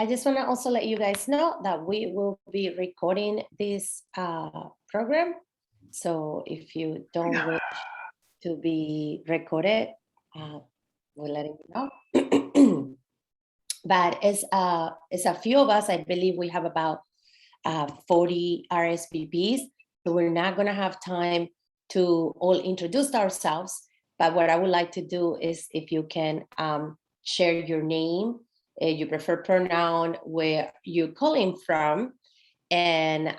I just want to also let you guys know that we will be recording this program. So if you don't wish to be recorded, we're letting you know. But it's a few of us. I believe we have about 40 RSVPs. So we're not going to have time to all introduce ourselves. But what I would like to do is if you can share your name, your preferred pronoun, where you're calling from, and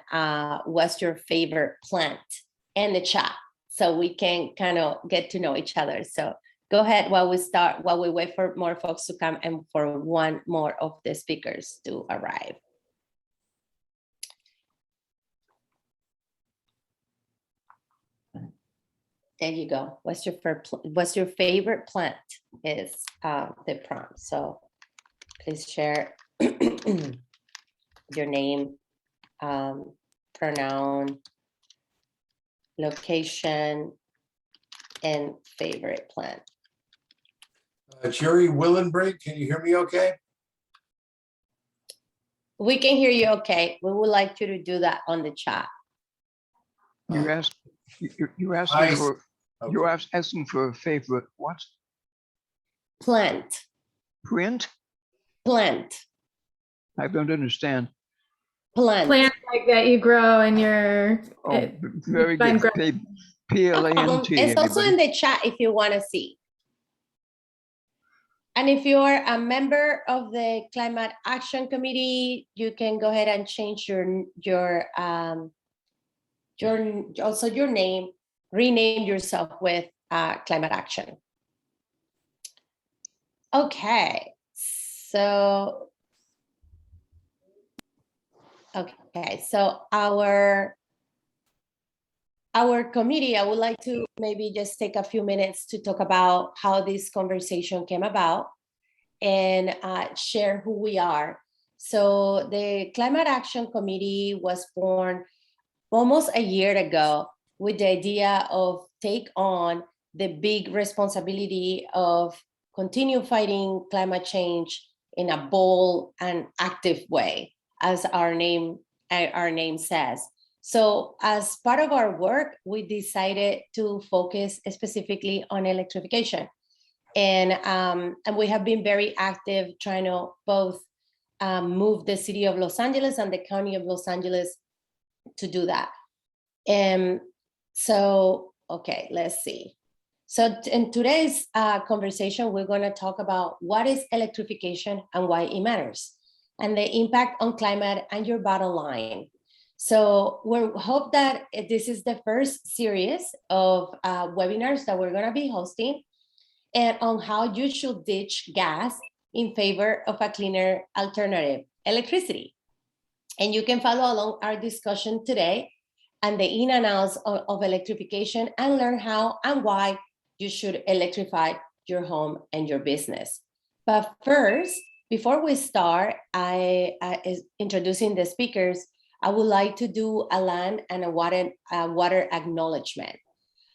what's your favorite plant, and the chat, so we can kind of get to know each other. So go ahead while we wait for more folks to come and for one more of the speakers to arrive. There you go. What's your favorite plant is the prompt. So please share your name, pronoun, location, and favorite plant. Jerry Willenbrink, can you hear me okay? We can hear you okay. We would like you to do that on the chat. You're asking for a favorite what? Plant. Print? Plant. I don't understand. Plant. Plant like that you grow in your. Oh, very good. P-L-A-N-T. It's also in the chat if you want to see. And if you're a member of the Climate Action Committee, you can go ahead and change your name, rename yourself with Climate Action. Okay, so our committee, I would like to maybe just take a few minutes to talk about how this conversation came about and share who we are. So the Climate Action Committee was born almost a year ago with the idea of take on the big responsibility of continue fighting climate change in a bold and active way, as our name says. So as part of our work, we decided to focus specifically on electrification. And we have been very active trying to both move the city of Los Angeles and the county of Los Angeles to do that. So, okay, let's see. So in today's conversation, we're going to talk about what is electrification and why it matters, and the impact on climate and your bottom line. So we hope that this is the first series of webinars that we're going to be hosting, and on how you should ditch gas in favor of a cleaner alternative, electricity. And you can follow along our discussion today and the in and outs of electrification, and learn how and why you should electrify your home and your business. But first, before we start, introducing the speakers, I would like to do a land and a water acknowledgement.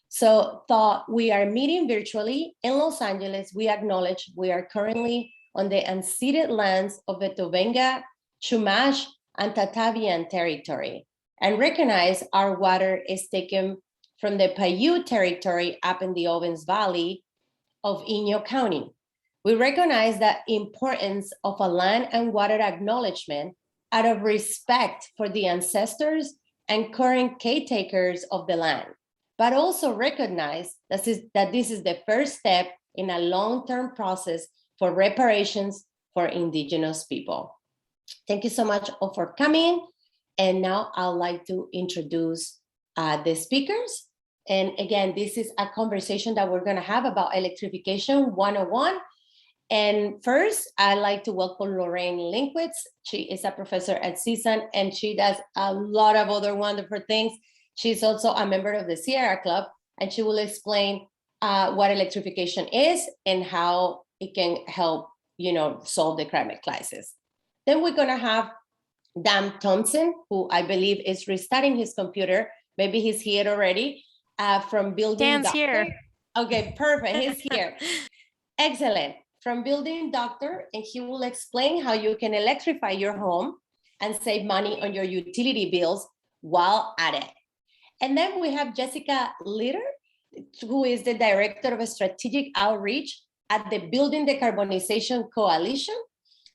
So we are meeting virtually in Los Angeles. We acknowledge we are currently on the unceded lands of the Tovenga, Chumash, and Tatavian territory, and recognize our water is taken from the Paiute territory up in the Owens Valley of Inyo County. We recognize the importance of a land and water acknowledgement out of respect for the ancestors and current caretakers of the land, but also recognize that this is the first step in a long-term process for reparations for Indigenous people. Thank you so much all for coming. And now I'd like to introduce the speakers. And again, this is a conversation that we're going to have about electrification 101. And first, I'd like to welcome Lorraine Linguists. She is a professor at CSUN, and she does a lot of other wonderful things. She's also a member of the Sierra Club, and she will explain what electrification is and how it can help, solve the climate crisis. Then we're going to have Thompson, who I believe is restarting his computer. Maybe he's here already, from building. Dan's here. Okay, perfect. He's here. Excellent. from Building Doctor, and he will explain how you can electrify your home and save money on your utility bills while at it. And then we have Jessica Litter, who is the Director of Strategic Outreach at the Building Decarbonization Coalition.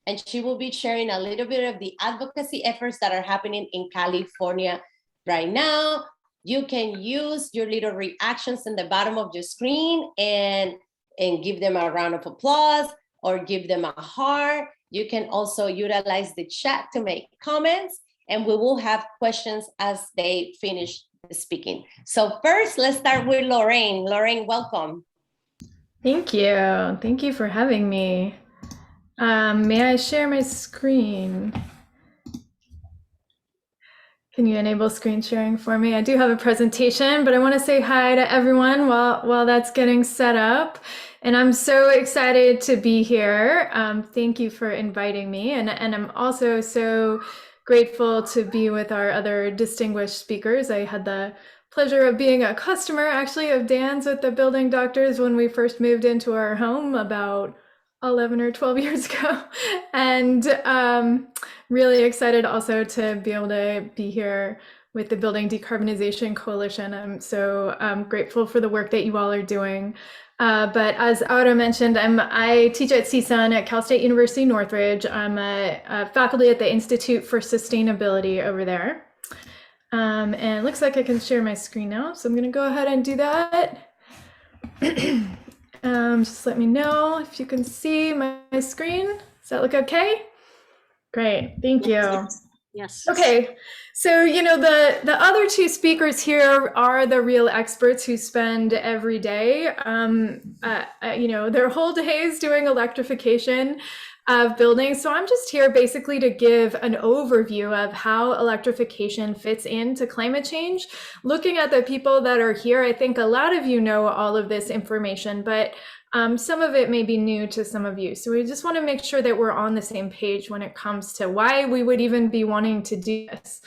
And she will be sharing a little bit of the advocacy efforts that are happening in California right now. You can use your little reactions in the bottom of your screen and give them a round of applause or give them a heart. You can also utilize the chat to make comments, and we will have questions as they finish speaking. So first, let's start with Lorraine. Lorraine, welcome. Thank you. Thank you for having me. May I share my screen? Can you enable screen sharing for me? I do have a presentation, but I want to say hi to everyone while that's getting set up. And I'm so excited to be here. Thank you for inviting me. And I'm also so grateful to be with our other distinguished speakers. I had the pleasure of being a customer, actually, of Dan's with the Building Doctors when we first moved into our home about 11 or 12 years ago. And really excited also to be able to be here with the Building Decarbonization Coalition. I'm so grateful for the work that you all are doing. But as Auto mentioned, I teach at CSUN at Cal State University Northridge. I'm a faculty at the Institute for Sustainability over there. And it looks like I can share my screen now. So I'm going to go ahead and do that. Just let me know if you can see my screen. Does that look okay? Great, thank you. Yes. Okay, so the other two speakers here are the real experts who spend every day, their whole days doing electrification of buildings. So I'm just here basically to give an overview of how electrification fits into climate change. Looking at the people that are here, I think a lot of you know all of this information, but some of it may be new to some of you. So we just want to make sure that we're on the same page when it comes to why we would even be wanting to do this.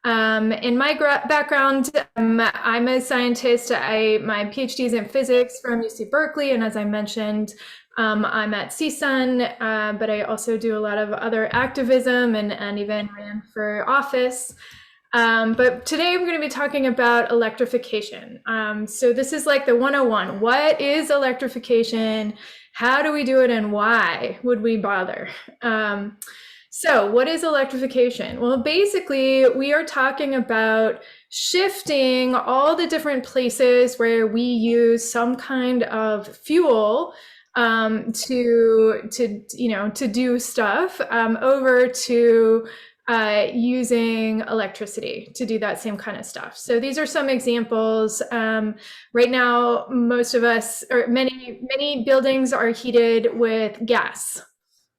In my background, I'm a scientist. My PhD is in physics from UC Berkeley. And as I mentioned, I'm at CSUN, but I also do a lot of other activism and even ran for office. But today I'm going to be talking about electrification. So this is like the 101. What is electrification? How do we do it? And why would we bother? So what is electrification? Well, basically, we are talking about shifting all the different places where we use some kind of fuel to do stuff over to using electricity to do that same kind of stuff. So these are some examples. Right now, most of us, or many buildings are heated with gas,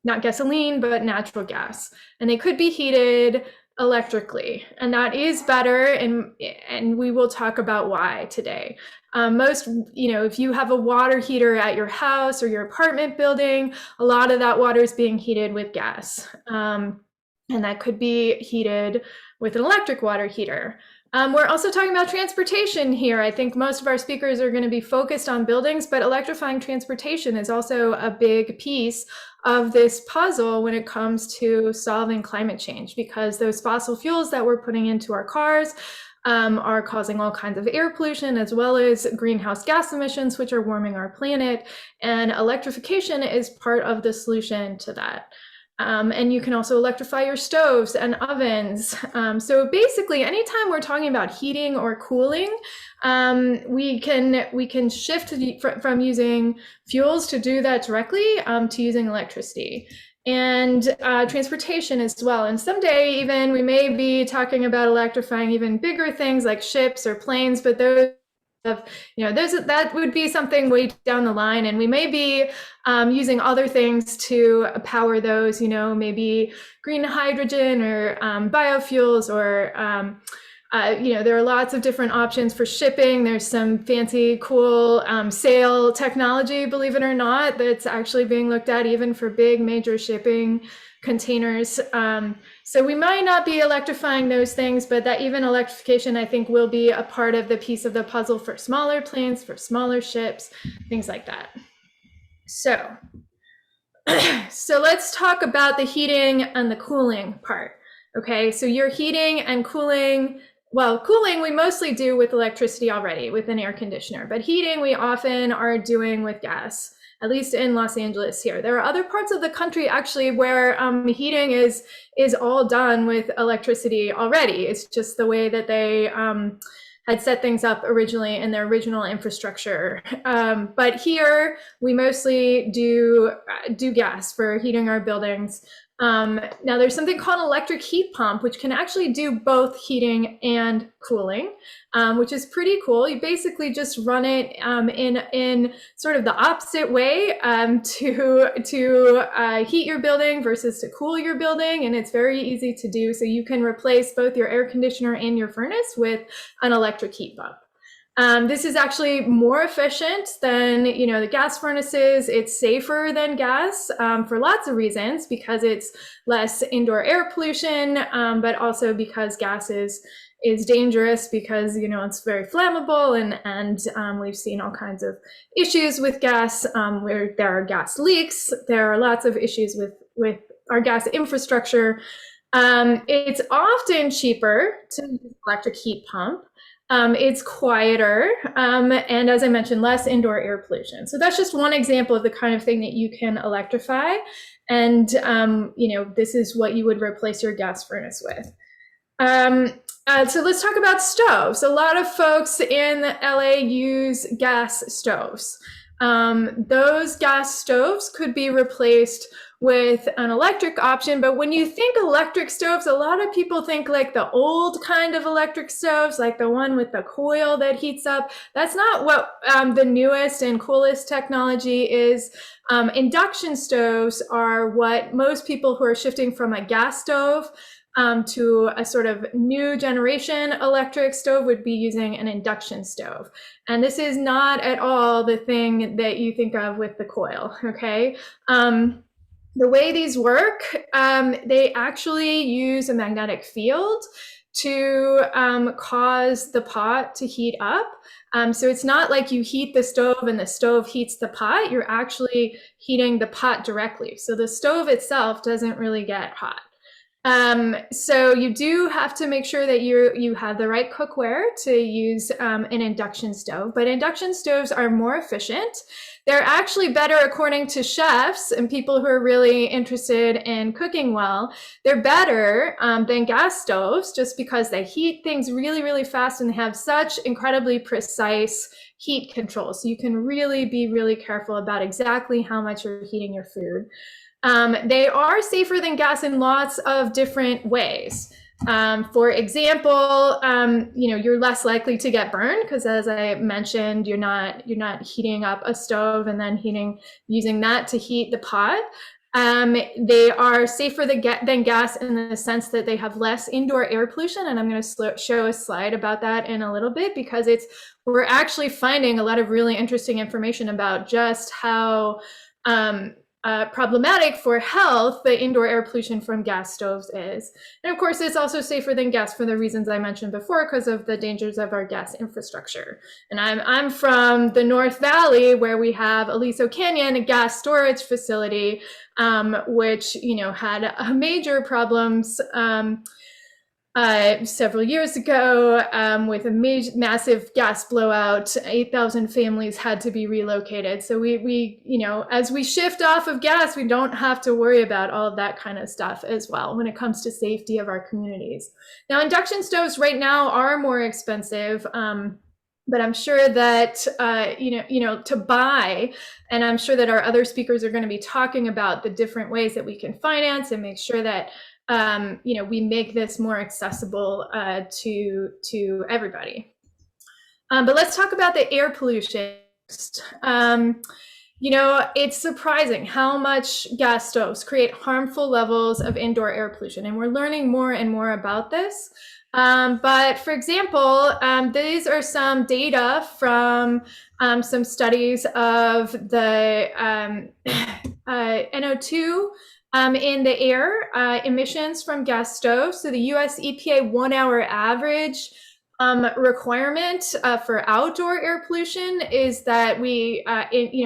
not gasoline, but natural gas. And they could be heated electrically, and that is better. And we will talk about why today. If you have a water heater at your house or your apartment building, a lot of that water is being heated with gas. And that could be heated with an electric water heater. We're also talking about transportation here. I think most of our speakers are going to be focused on buildings, but electrifying transportation is also a big piece of this puzzle when it comes to solving climate change, because those fossil fuels that we're putting into our cars are causing all kinds of air pollution, as well as greenhouse gas emissions, which are warming our planet. And electrification is part of the solution to that. And you can also electrify your stoves and ovens. So basically, anytime we're talking about heating or cooling, we can shift from using fuels to do that directly to using electricity. And transportation as well. And someday even we may be talking about electrifying even bigger things like ships or planes, but those that would be something way down the line, and we may be using other things to power those, maybe green hydrogen or biofuels, or there are lots of different options for shipping. There's some fancy, cool sail technology, believe it or not, that's actually being looked at even for big major shipping containers. So we might not be electrifying those things, but that even electrification, I think, will be a part of the piece of the puzzle for smaller planes, for smaller ships, things like that. So So let's talk about the heating and the cooling part. Okay, so your heating and cooling, well, cooling we mostly do with electricity already with an air conditioner, but heating we often are doing with gas, at least in Los Angeles here. There are other parts of the country actually where heating is all done with electricity already. It's just the way that they had set things up originally in their original infrastructure. But here we mostly do gas for heating our buildings. Now there's something called an electric heat pump, which can actually do both heating and cooling, which is pretty cool. You basically just run it in sort of the opposite way to heat your building versus to cool your building, and it's very easy to do. So you can replace both your air conditioner and your furnace with an electric heat pump. This is actually more efficient than, the gas furnaces. It's safer than gas for lots of reasons, because it's less indoor air pollution, but also because gas is dangerous because, it's very flammable, and we've seen all kinds of issues with gas where there are gas leaks. There are lots of issues with our gas infrastructure. It's often cheaper to use an electric heat pump. It's quieter, and as I mentioned, less indoor air pollution. So that's just one example of the kind of thing that you can electrify. And, this is what you would replace your gas furnace with. So let's talk about stoves. A lot of folks in LA use gas stoves. Those gas stoves could be replaced with an electric option, but when you think electric stoves, a lot of people think like the old kind of electric stoves, like the one with the coil that heats up. That's not what the newest and coolest technology is. Induction stoves are what most people who are shifting from a gas stove to a sort of new generation electric stove would be using an induction stove. And this is not at all the thing that you think of with the coil, okay? The way these work, they actually use a magnetic field to cause the pot to heat up. So it's not like you heat the stove and the stove heats the pot. You're actually heating the pot directly. So the stove itself doesn't really get hot. So you do have to make sure that you have the right cookware to use an induction stove, but induction stoves are more efficient. They're actually better, according to chefs and people who are really interested in cooking well. They're better than gas stoves just because they heat things really, really fast, and they have such incredibly precise heat control. So you can really be really careful about exactly how much you're heating your food. They are safer than gas in lots of different ways. For example, you're less likely to get burned because, as I mentioned, you're not heating up a stove and then using that to heat the pot. They are safer than gas in the sense that they have less indoor air pollution, and I'm going to show a slide about that in a little bit, because we're actually finding a lot of really interesting information about just how problematic for health the indoor air pollution from gas stoves is. And of course, it's also safer than gas for the reasons I mentioned before, because of the dangers of our gas infrastructure. And I'm from the North Valley, where we have Aliso Canyon, a gas storage facility, which had major problems several years ago with a massive gas blowout. 8,000 families had to be relocated. So we as we shift off of gas, we don't have to worry about all of that kind of stuff as well when it comes to safety of our communities. Now, induction stoves right now are more expensive, but I'm sure that to buy, and I'm sure that our other speakers are going to be talking about the different ways that we can finance and make sure that we make this more accessible to everybody. But let's talk about the air pollution. It's surprising how much gas stoves create harmful levels of indoor air pollution, and we're learning more and more about this. But for example, these are some data from some studies of the NO2 in the air emissions from gas stoves. So the US EPA 1 hour average requirement for outdoor air pollution is that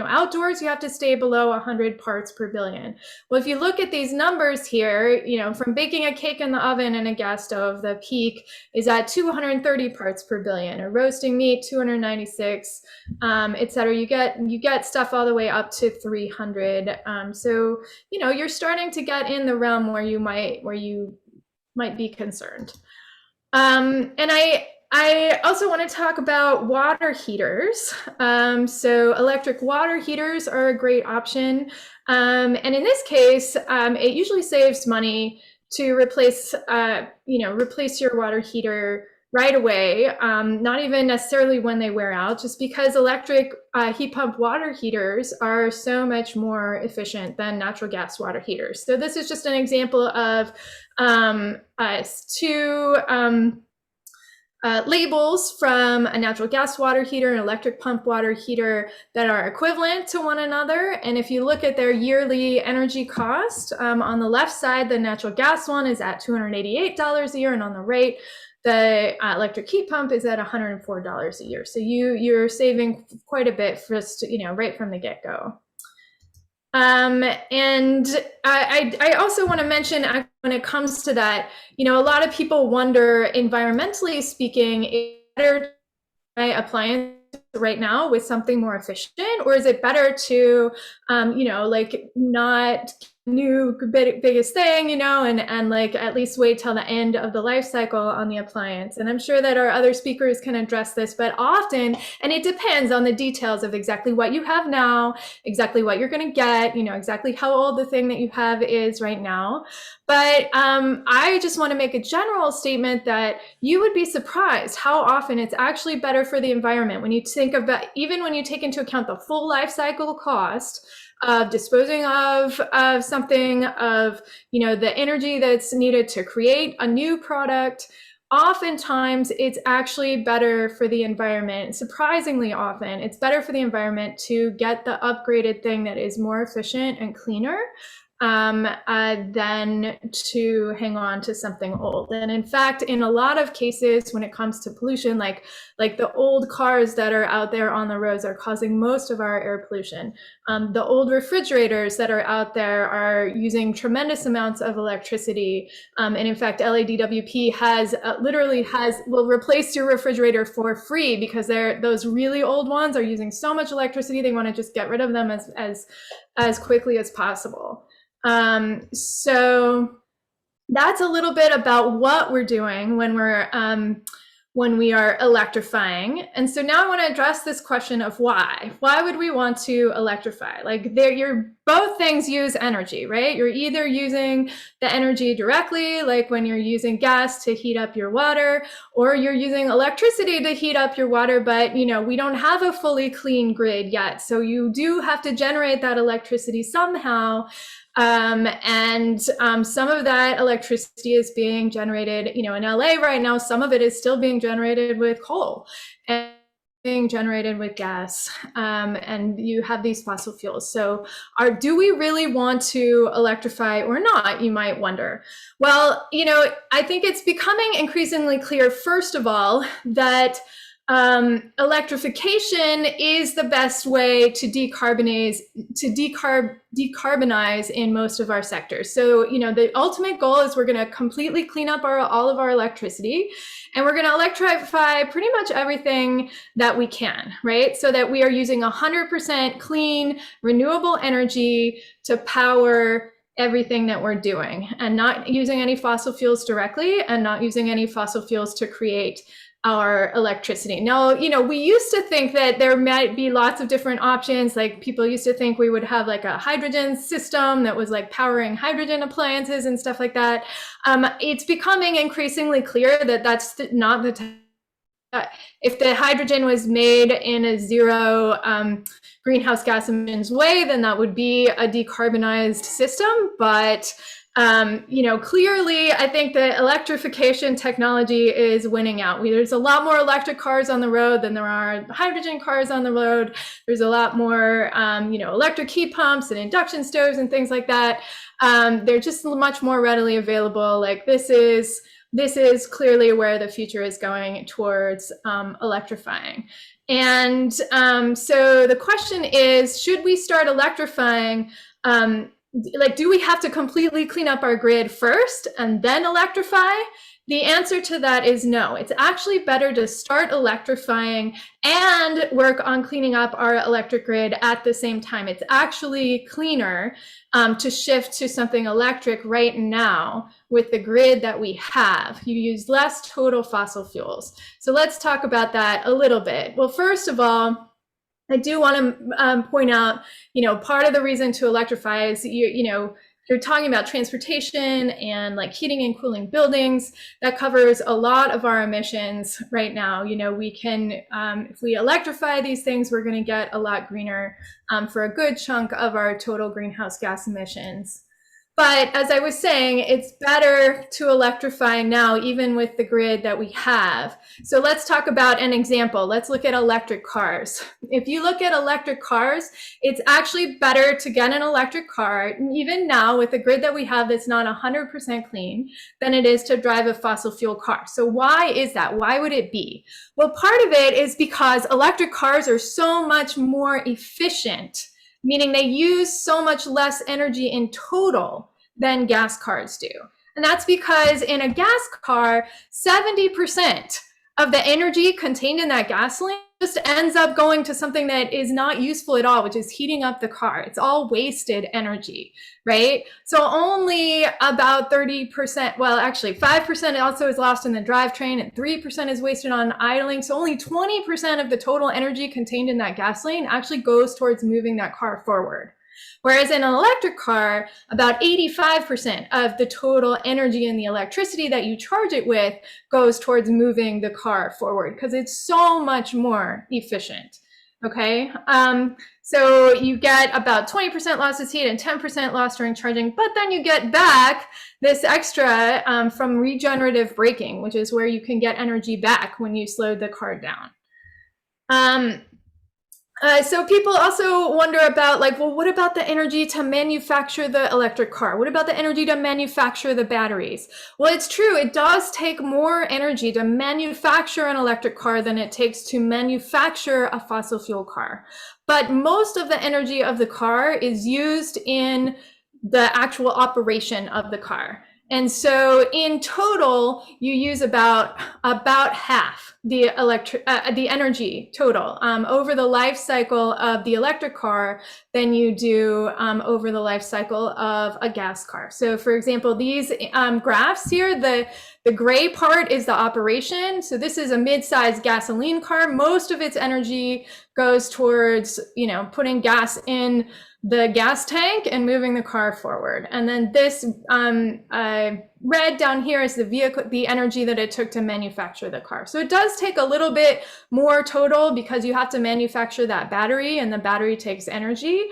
outdoors you have to stay below 100 parts per billion. Well, if you look at these numbers here, from baking a cake in the oven and a gas stove, the peak is at 230 parts per billion, or roasting meat 296, etc. You get stuff all the way up to 300. So you're starting to get in the realm where you might be concerned. And I also want to talk about water heaters. So electric water heaters are a great option. And in this case, it usually saves money to replace your water heater right away, not even necessarily when they wear out, just because electric heat pump water heaters are so much more efficient than natural gas water heaters. So this is just an example of two labels from a natural gas water heater and electric pump water heater that are equivalent to one another. And if you look at their yearly energy cost, on the left side, the natural gas one is at $288 a year, and on the right, the electric heat pump is at $104 a year. So you're saving quite a bit just right from the get-go. And I also want to mention, when it comes to that, a lot of people wonder, environmentally speaking, is it better to buy appliances right now with something more efficient, or is it better to, not new biggest thing, and like at least wait till the end of the life cycle on the appliance? And I'm sure that our other speakers can address this, but often, and it depends on the details of exactly what you have now, exactly what you're going to get, exactly how old the thing that you have is right now. But I just want to make a general statement that you would be surprised how often it's actually better for the environment when you think about, even when you take into account the full life cycle cost of disposing of something, of the energy that's needed to create a new product. Oftentimes it's actually better for the environment. Surprisingly often it's better for the environment to get the upgraded thing that is more efficient and cleaner than to hang on to something old. And in fact, in a lot of cases, when it comes to pollution, like the old cars that are out there on the roads are causing most of our air pollution. The old refrigerators that are out there are using tremendous amounts of electricity. And in fact, LADWP will replace your refrigerator for free, because those really old ones are using so much electricity, they want to just get rid of them as quickly as possible. So that's a little bit about what we're doing when we are electrifying. And so now I want to address this question of why. Why would we want to electrify? Both things use energy, right? You're either using the energy directly, like when you're using gas to heat up your water, or you're using electricity to heat up your water, but we don't have a fully clean grid yet. So you do have to generate that electricity somehow. And some of that electricity is being generated, in LA right now. Some of it is still being generated with coal and being generated with gas, and you have these fossil fuels. So do we really want to electrify or not, you might wonder? Well, I think it's becoming increasingly clear, first of all, that electrification is the best way to decarbonize in most of our sectors. So, the ultimate goal is we're going to completely clean up all of our electricity, and we're going to electrify pretty much everything that we can, right? So that we are using 100% clean, renewable energy to power everything that we're doing, and not using any fossil fuels directly, and not using any fossil fuels to create our electricity. Now, we used to think that there might be lots of different options. Like, people used to think we would have like a hydrogen system that was like powering hydrogen appliances and stuff like that. It's becoming increasingly clear that that's not the time. If the hydrogen was made in a zero greenhouse gas emissions way, then that would be a decarbonized system. But clearly, I think the electrification technology is winning out. There's a lot more electric cars on the road than there are hydrogen cars on the road. There's a lot more, electric heat pumps and induction stoves and things like that. They're just much more readily available. Like, this is this is clearly where the future is going towards electrifying. And so the question is, should we start electrifying? Like, do we have to completely clean up our grid first and then electrify? The answer to that is no. It's actually better to start electrifying and work on cleaning up our electric grid at the same time. It's actually cleaner to shift to something electric right now with the grid that we have. You use less total fossil fuels. So let's talk about that a little bit. Well, first of all, I do want to point out, part of the reason to electrify is, you're talking about transportation and like heating and cooling buildings. That covers a lot of our emissions right now. We can, if we electrify these things, we're going to get a lot greener for a good chunk of our total greenhouse gas emissions. But as I was saying, it's better to electrify now, even with the grid that we have. So let's talk about an example. Let's look at electric cars. If you look at electric cars, it's actually better to get an electric car, even now with the grid that we have that's not 100% clean, than it is to drive a fossil fuel car. So why is that? Why would it be? Well, part of it is because electric cars are so much more efficient, meaning they use so much less energy in total than gas cars do. And that's because in a gas car, 70% of the energy contained in that gasoline just ends up going to something that is not useful at all, which is heating up the car. It's all wasted energy, right? So only about 30%, well, actually 5% also is lost in the drivetrain and 3% is wasted on idling. So only 20% of the total energy contained in that gasoline actually goes towards moving that car forward. Whereas in an electric car, about 85% of the total energy in the electricity that you charge it with goes towards moving the car forward because it's so much more efficient. Okay, so you get about 20% lost as heat and 10% lost during charging, but then you get back this extra from regenerative braking, which is where you can get energy back when you slow the car down. So people also wonder about well, what about the energy to manufacture the electric car? What about the energy to manufacture the batteries? Well, it's true. It does take more energy to manufacture an electric car than it takes to manufacture a fossil fuel car. But most of the energy of the car is used in the actual operation of the car. And so in total, you use about half the energy total over the life cycle of the electric car than you do over the life cycle of a gas car. So for example, these graphs here, the gray part is the operation. So this is a mid-sized gasoline car. Most of its energy goes towards, putting gas in the gas tank and moving the car forward. And then this red down here is the energy that it took to manufacture the car. So it does take a little bit more total because you have to manufacture that battery and the battery takes energy.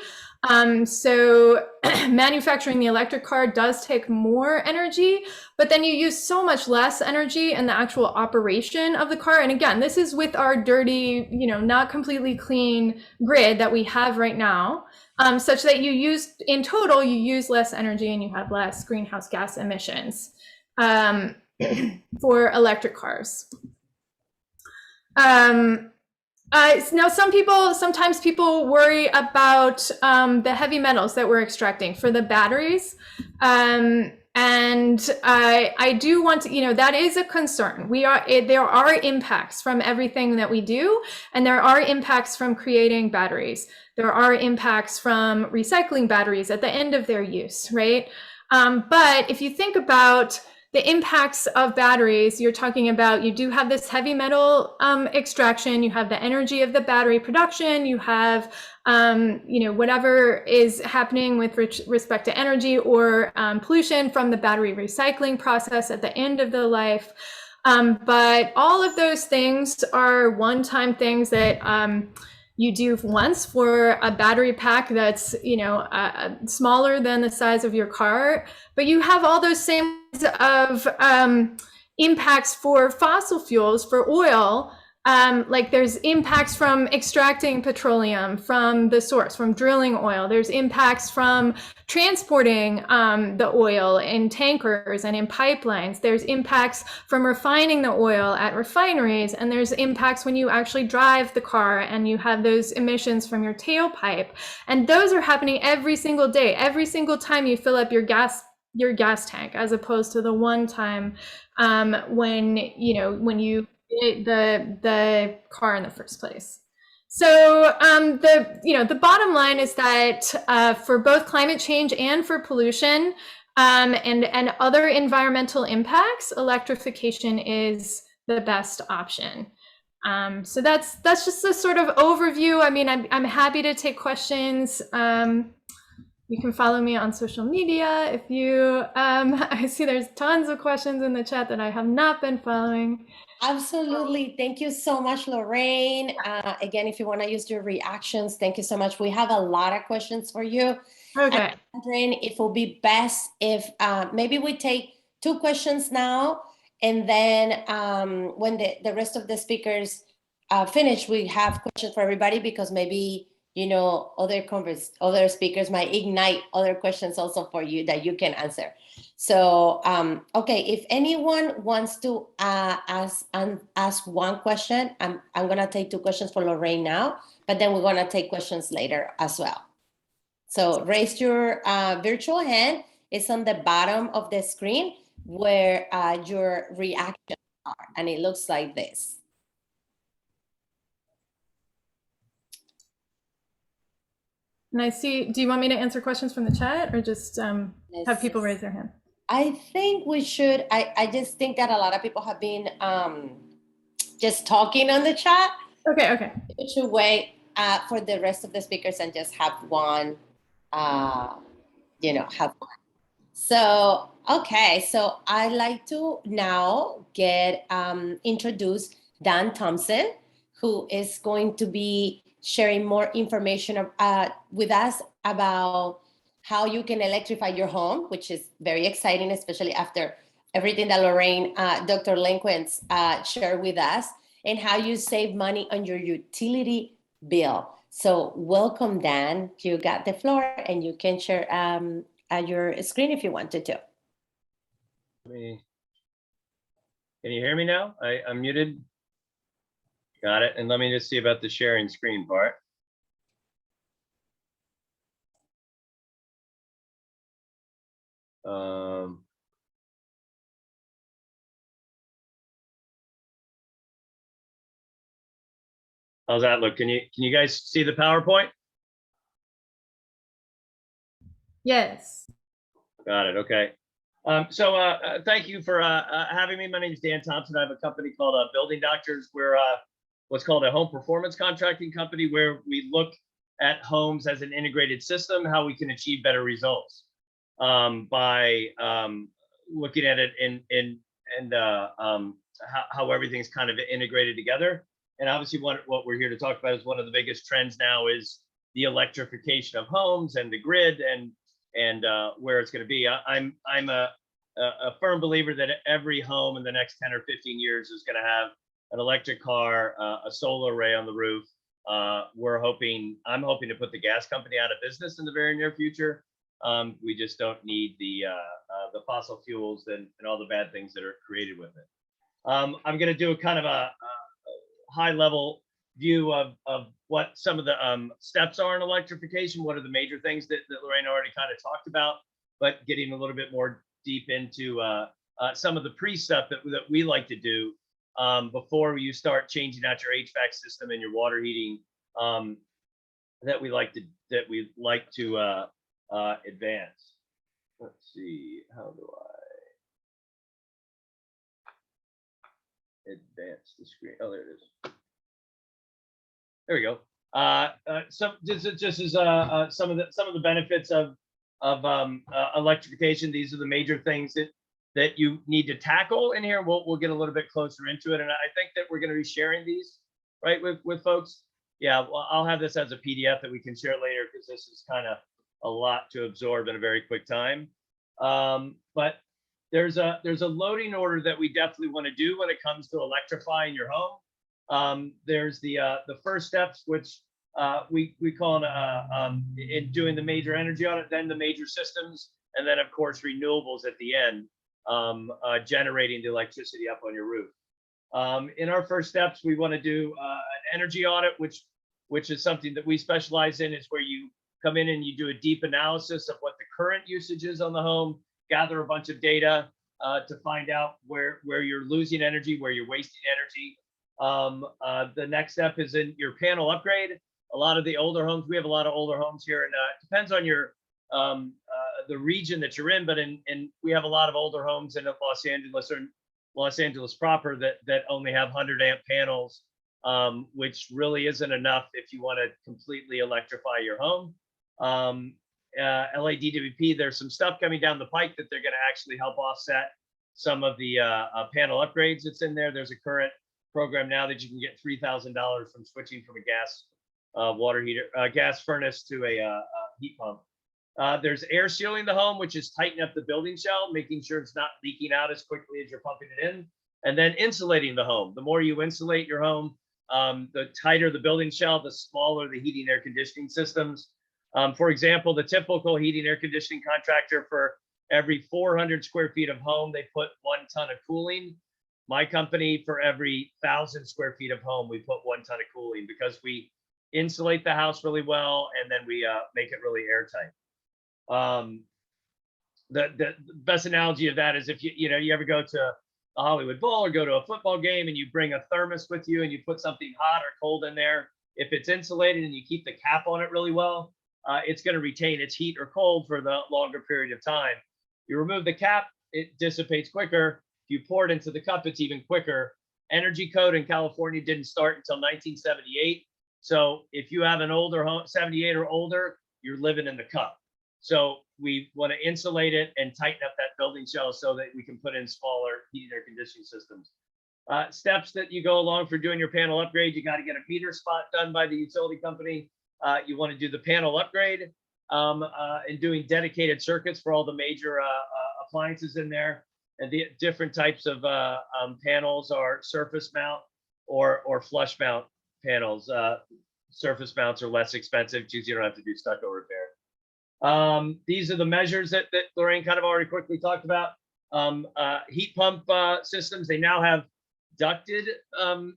So manufacturing the electric car does take more energy, but then you use so much less energy in the actual operation of the car. And again, this is with our dirty, not completely clean grid that we have right now. Such that in total, you use less energy and you have less greenhouse gas emissions for electric cars. Now, sometimes people worry about the heavy metals that we're extracting for the batteries. And I do want to, that is a concern. There are impacts from everything that we do, and there are impacts from creating batteries. There are impacts from recycling batteries at the end of their use, right? But if you think about the impacts of batteries, you're talking about, you do have this heavy metal extraction, you have the energy of the battery production, you have, whatever is happening with respect to energy or pollution from the battery recycling process at the end of the life. But all of those things are one-time things that you do once for a battery pack that's, smaller than the size of your car, but you have all those same of impacts for fossil fuels, for oil, Like there's impacts from extracting petroleum from the source, from drilling oil. There's impacts from transporting the oil in tankers and in pipelines. There's impacts from refining the oil at refineries. And there's impacts when you actually drive the car and you have those emissions from your tailpipe. And those are happening every single day, every single time you fill up your gas tank, as opposed to the one time when you the car in the first place. So the bottom line is that for both climate change and for pollution and other environmental impacts, electrification is the best option. So that's just a sort of overview. I mean, I'm happy to take questions. You can follow me on social media if you, I see there's tons of questions in the chat that I have not been following. Absolutely. Thank you so much, Lorraine. Again, if you want to use your reactions, thank you so much. We have a lot of questions for you. Okay. I'm wondering if it will be best if maybe we take 2 questions now, and then when the rest of the speakers finish, we have questions for everybody, because maybe other speakers might ignite other questions also for you that you can answer. So, okay, if anyone wants to ask one question, I'm gonna take 2 questions for Lorraine now, but then we're gonna take questions later as well. So raise your virtual hand. It's on the bottom of the screen where your reactions are, and it looks like this. And I see, do you want me to answer questions from the chat or just have people raise their hand? I think we should. I just think that a lot of people have been just talking on the chat. Okay. We should wait for the rest of the speakers and just have one, have one. So, okay. So I'd like to now introduce Dan Thompson, who is going to be sharing more information with us about how you can electrify your home, which is very exciting, especially after everything that Lorraine, Dr. Linguists shared with us, and how you save money on your utility bill. So welcome, Dan. You got the floor, and you can share your screen if you wanted to. Can you hear me now? I'm muted. Got it. And let me just see about the sharing screen part. How's that look? Can you guys see the PowerPoint? Yes. Got it. Okay. So thank you for having me. My name is Dan Thompson. I have a company called Building Doctors. We're what's called a home performance contracting company, where we look at homes as an integrated system, how we can achieve better results by looking at it and how everything's kind of integrated together. And obviously what we're here to talk about is one of the biggest trends now is the electrification of homes and the grid and where it's going to be. I'm a firm believer that every home in the next 10 or 15 years is going to have an electric car, a solar array on the roof. I'm hoping to put the gas company out of business in the very near future. We just don't need the fossil fuels and all the bad things that are created with it. I'm going to do a kind of a high level view of what some of the steps are in electrification. What are the major things that Lorraine already kind of talked about, but getting a little bit more deep into some of the pre-stuff that we like to do before you start changing out your HVAC system and your water heating that we like to advance. Let's see, how do I advance the screen? Oh, there it is. There we go. So this is some of the benefits of electrification. These are the major things that you need to tackle in here. We'll get a little bit closer into it, and I think that we're going to be sharing these right with folks. Yeah, well, I'll have this as a PDF that we can share later, because this is kind of a lot to absorb in a very quick time. But there's a loading order that we definitely want to do when it comes to electrifying your home. There's the first steps, which we call in doing the major energy audit, then the major systems, and then of course renewables at the end, generating the electricity up on your roof. In our first steps, we want to do an energy audit, which is something that we specialize in. Is where you come in and you do a deep analysis of what the current usage is on the home, gather a bunch of data to find out where you're losing energy, where you're wasting energy. The next step is in your panel upgrade. A lot of the older homes, we have a lot of older homes here, and it depends on your the region that you're in, but we have a lot of older homes in Los Angeles or Los Angeles proper that only have 100 amp panels, which really isn't enough if you want to completely electrify your home. LADWP, there's some stuff coming down the pike that they're going to actually help offset some of the panel upgrades that's in there. There's a current program now that you can get $3,000 from switching from a gas water heater, gas furnace to a heat pump. There's air sealing the home, which is tightening up the building shell, making sure it's not leaking out as quickly as you're pumping it in. And then insulating the home. The more you insulate your home, the tighter the building shell, the smaller the heating air conditioning systems. For example, the typical heating air conditioning contractor, for every 400 square feet of home, they put 1 ton of cooling. My company, for every 1,000 square feet of home, we put 1 ton of cooling, because we insulate the house really well, and then we make it really airtight. The best analogy of that is if you ever go to a Hollywood Bowl or go to a football game and you bring a thermos with you and you put something hot or cold in there. If it's insulated and you keep the cap on it really well, it's going to retain its heat or cold for the longer period of time. You remove the cap, it dissipates quicker. If you pour it into the cup, it's even quicker. Energy code in California didn't start until 1978. So if you have an older home, 78 or older, you're living in the cup. So we want to insulate it and tighten up that building shell so that we can put in smaller heating air conditioning systems. Steps that you go along for doing your panel upgrade: you got to get a meter spot done by the utility company. You want to do the panel upgrade and doing dedicated circuits for all the major appliances in there. And the different types of panels are surface mount or flush mount panels. Surface mounts are less expensive because you don't have to do stucco repair. These are the measures that Lorraine kind of already quickly talked about. Heat pump systems, they now have ducted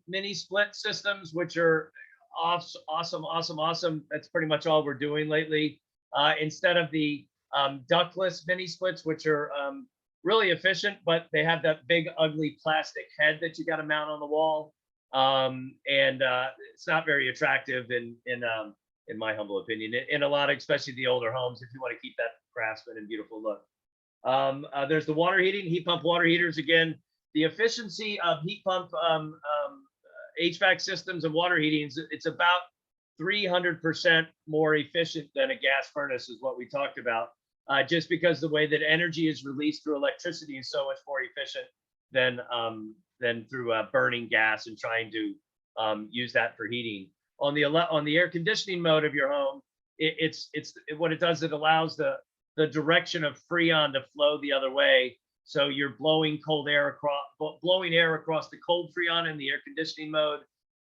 mini split systems, which are awesome. That's pretty much all we're doing lately. Instead of the ductless mini splits, which are really efficient, but they have that big ugly plastic head that you got to mount on the wall. And it's not very attractive in my humble opinion, in a lot of, especially the older homes, if you want to keep that craftsman and beautiful look. There's the water heating, heat pump water heaters. Again, the efficiency of heat pump HVAC systems and water heating, it's about 300% more efficient than a gas furnace, is what we talked about. Just because the way that energy is released through electricity is so much more efficient than through burning gas and trying to use that for heating. On the air conditioning mode of your home, what it does, it allows the direction of freon to flow the other way. So you're blowing air across the cold freon in the air conditioning mode,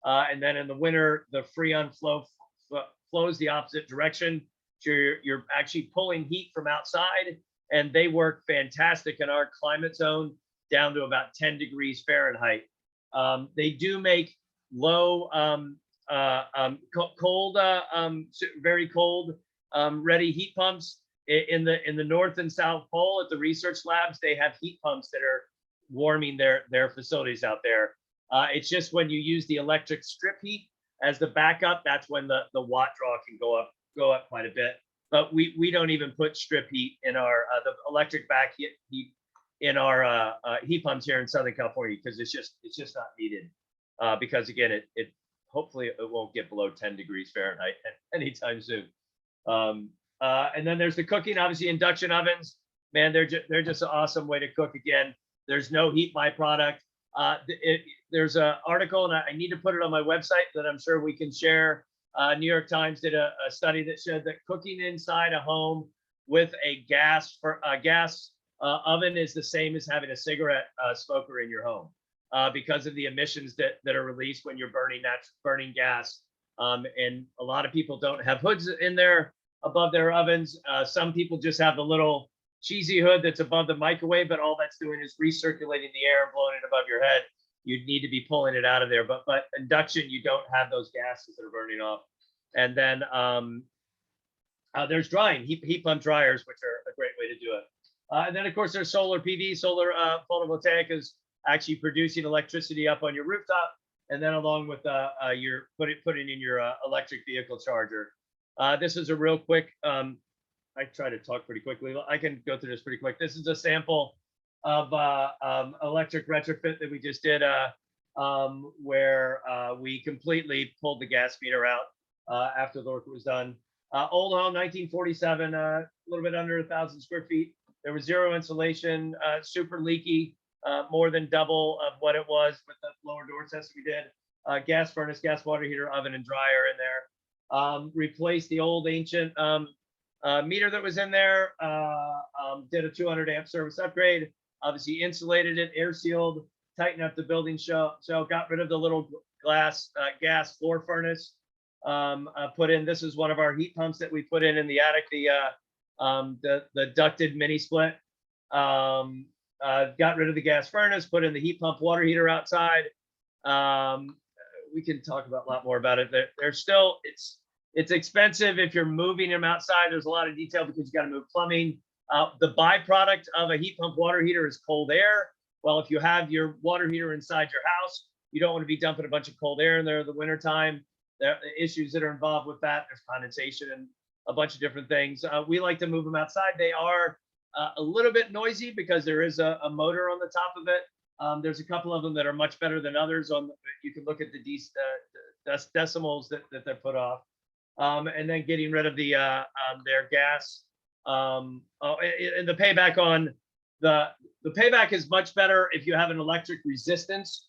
and then in the winter the freon flows the opposite direction. So you're actually pulling heat from outside, and they work fantastic in our climate zone down to about 10 degrees Fahrenheit. They do make low cold, very cold, ready heat pumps. In the North and South Pole at the research labs, they have heat pumps that are warming their facilities out there. It's just when you use the electric strip heat as the backup, that's when the watt draw can go up quite a bit. But we don't even put strip heat in our the electric back heat in our heat pumps here in Southern California, because it's just not needed. Because again, it hopefully it won't get below 10 degrees Fahrenheit anytime soon. And then there's the cooking, obviously induction ovens. Man, they're just an awesome way to cook. Again, there's no heat byproduct. There's an article, and I need to put it on my website that I'm sure we can share. New York Times did a study that showed that cooking inside a home with a gas oven is the same as having a cigarette smoker in your home. because of the emissions that are released when you're burning gas. And a lot of people don't have hoods in there above their ovens. Some people just have the little cheesy hood that's above the microwave, but all that's doing is recirculating the air and blowing it above your head. You'd need to be pulling it out of there. But induction, you don't have those gases that are burning off. And then there's drying, heat pump dryers, which are a great way to do it. And then, of course, there's solar PV. Solar photovoltaic is actually producing electricity up on your rooftop, and then along with your putting in your electric vehicle charger. This is a real quick. I try to talk pretty quickly. I can go through this pretty quick. This is a sample of electric retrofit that we just did, where we completely pulled the gas meter out after the work was done. Old home, 1947, a little bit under 1,000 square feet. There was zero insulation, super leaky, more than double of what it was with the lower door test we did. Gas furnace, gas water heater, oven, and dryer in there. Replaced the old ancient meter that was in there. Did a 200 amp service upgrade. Obviously insulated it, air sealed, tightened up the building shell. So got rid of the little glass gas floor furnace. Put in, this is one of our heat pumps that we put in the attic, the ducted mini split. Got rid of the gas furnace, put in the heat pump water heater outside. We can talk about a lot more about it. They're still, it's expensive if you're moving them outside. There's a lot of detail because you got to move plumbing. The byproduct of a heat pump water heater is cold air. Well, if you have your water heater inside your house, you don't want to be dumping a bunch of cold air in there in the wintertime. There are issues that are involved with that. There's condensation and a bunch of different things. We like to move them outside. They are a little bit noisy because there is a motor on the top of it. There's a couple of them that are much better than others. You can look at the decimals that they're put off. And then getting rid of their gas. And the payback on the payback is much better if you have an electric resistance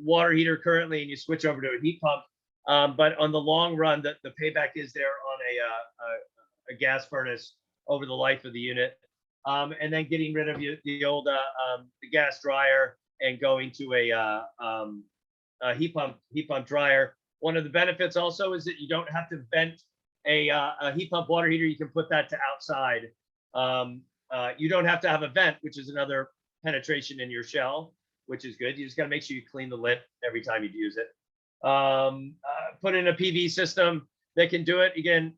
water heater currently and you switch over to a heat pump. But on the long run, the payback is there on a gas furnace over the life of the unit. And then getting rid of the old the gas dryer and going to a heat pump dryer. One of the benefits also is that you don't have to vent a heat pump water heater. You can put that to outside. You don't have to have a vent, which is another penetration in your shell, which is good. You just got to make sure you clean the lid every time you use it. Put in a PV system that can do it. Again,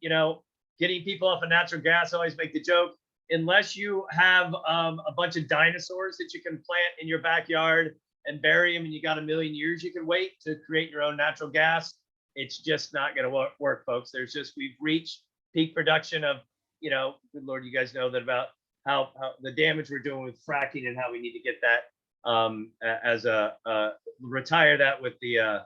getting people off of natural gas, I always make the joke, unless you have a bunch of dinosaurs that you can plant in your backyard and bury them and you got 1 million years you can wait to create your own natural gas, it's just not going to work, folks. We've reached peak production of, good Lord, you guys know that about how the damage we're doing with fracking and how we need to get that retire that with the